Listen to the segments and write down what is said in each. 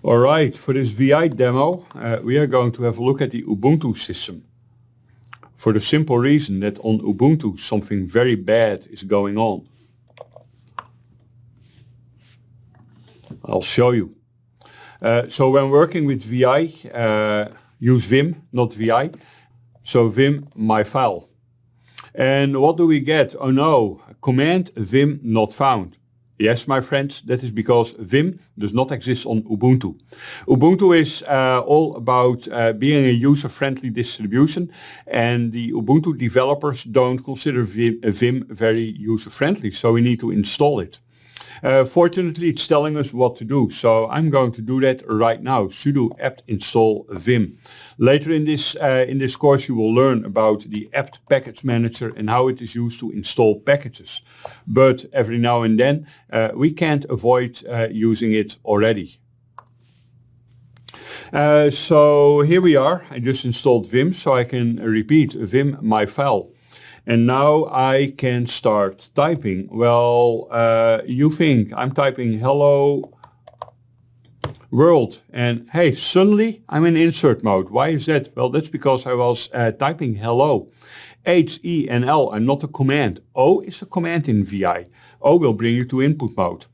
Alright, for this VI demo, we are going to have a look at the Ubuntu system. For the simple reason that on Ubuntu something very bad is going on. I'll show you. So when working with VI, use Vim, not VI. So Vim, my file. And what do we get? Oh no, command Vim not found. Yes, my friends, that is because Vim does not exist on Ubuntu. Ubuntu is all about being a user-friendly distribution, and the Ubuntu developers don't consider Vim very user-friendly, so we need to install it. Fortunately, it's telling us what to do, so I'm going to do that right now. Sudo apt install vim. Later in this course, you will learn about the apt package manager and how it is used to install packages. But every now and then, we can't avoid using it already. So here we are. I just installed Vim, so I can repeat Vim my file. And now I can start typing. Well, you think I'm typing hello world, and hey, suddenly I'm in insert mode. Why is that? Well, that's because I was typing hello. H, E, and L are not a command. O is a command in VI. O will bring you to input mode.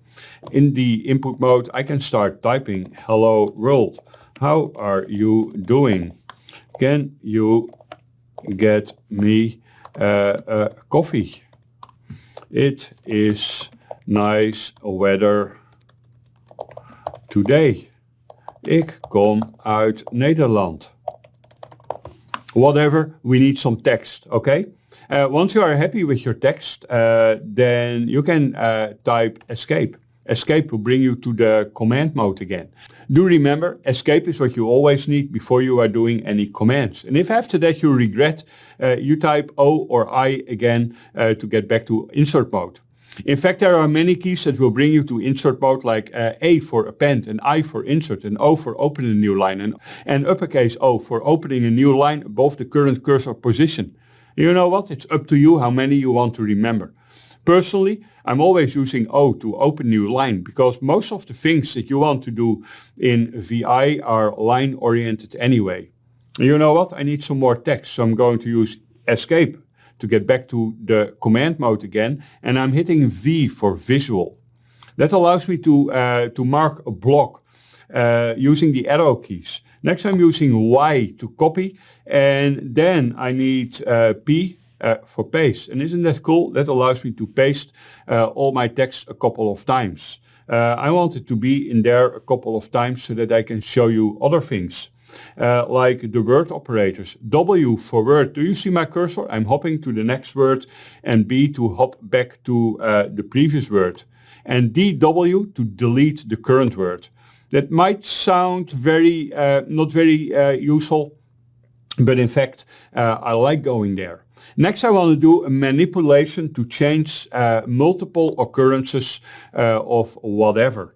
In the input mode, I can start typing hello world. How are you doing? Can you get me coffee? It is nice weather today. Ik kom uit Nederland. Whatever, we need some text, okay? Once you are happy with your text, then you can type escape. Escape will bring you to the command mode again. Do remember, escape is what you always need before you are doing any commands. And if after that you regret, you type O or I again to get back to insert mode. In fact, there are many keys that will bring you to insert mode, like A for append, and I for insert, and O for open a new line, and uppercase O for opening a new line above the current cursor position. You know what? It's up to you how many you want to remember. Personally, I'm always using O to open new line, because most of the things that you want to do in VI are line oriented anyway. You know what? I need some more text, so I'm going to use escape to get back to the command mode again, and I'm hitting V for visual. That allows me to mark a block using the arrow keys. Next I'm using Y to copy, and then I need P for paste. And isn't that cool? That allows me to paste all my text a couple of times. I want it to be in there a couple of times so that I can show you other things. Like the word operators. W for word. Do you see my cursor? I'm hopping to the next word, and B to hop back to the previous word. And DW to delete the current word. That might sound very not very useful, but in fact I like going there. Next I want to do a manipulation to change multiple occurrences of whatever.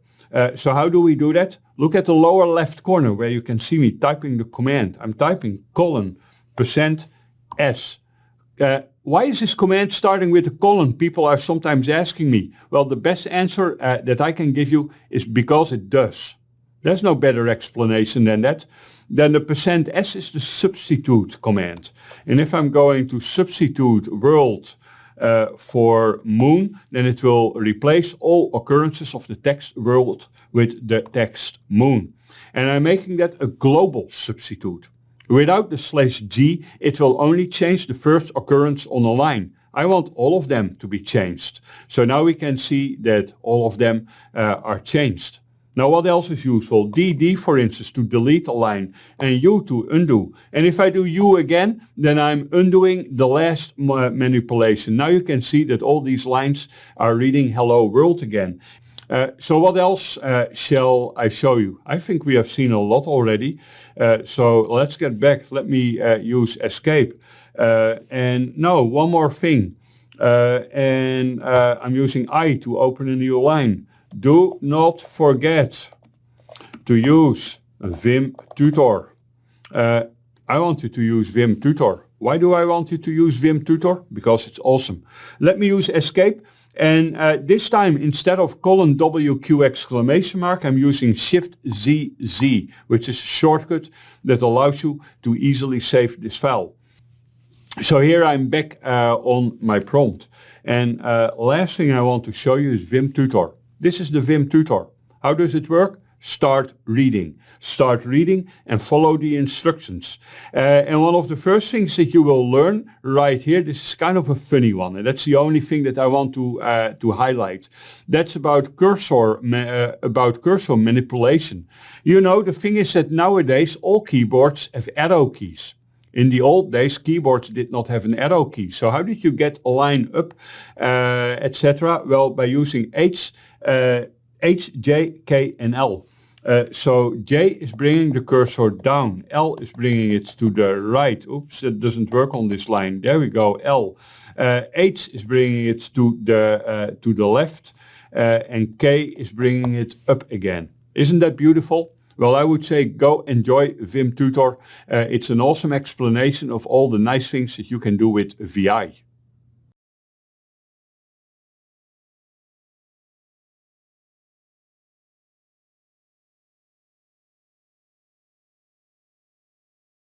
So how do we do that? Look at the lower left corner where you can see me typing the command. I'm typing %S. Why is this command starting with a colon? People are sometimes asking me. Well, the best answer that I can give you is because it does. There's no better explanation than that. Then the %S is the substitute command. And if I'm going to substitute world for moon, then it will replace all occurrences of the text world with the text moon. And I'm making that a global substitute. Without the /G, it will only change the first occurrence on a line. I want all of them to be changed. So now we can see that all of them are changed. Now what else is useful? DD, for instance, to delete a line, and U to undo. And if I do U again, then I'm undoing the last manipulation. Now you can see that all these lines are reading hello world again. So what else shall I show you? I think we have seen a lot already. So let's get back. Let me use escape. And no, one more thing. I'm using I to open a new line. Do not forget to use Vim Tutor. I want you to use Vim Tutor. Why do I want you to use Vim Tutor? Because it's awesome. Let me use escape, And this time, instead of :WQ exclamation mark, I'm using Shift-ZZ, which is a shortcut that allows you to easily save this file. So here I'm back on my prompt. And last thing I want to show you is Vim Tutor. This is the Vim Tutor. How does it work? Start reading. Start reading and follow the instructions. And one of the first things that you will learn right here, this is kind of a funny one, and that's the only thing that I want to highlight. That's about cursor manipulation. You know, the thing is that nowadays all keyboards have arrow keys. In the old days, keyboards did not have an arrow key. So how did you get a line up, etc.? Well, by using H, J, K, and L. So J is bringing the cursor down. L is bringing it to the right. Oops, it doesn't work on this line. There we go, L. H is bringing it to the left. And K is bringing it up again. Isn't that beautiful? Well, I would say go enjoy Vim Tutor. It's an awesome explanation of all the nice things that you can do with VI.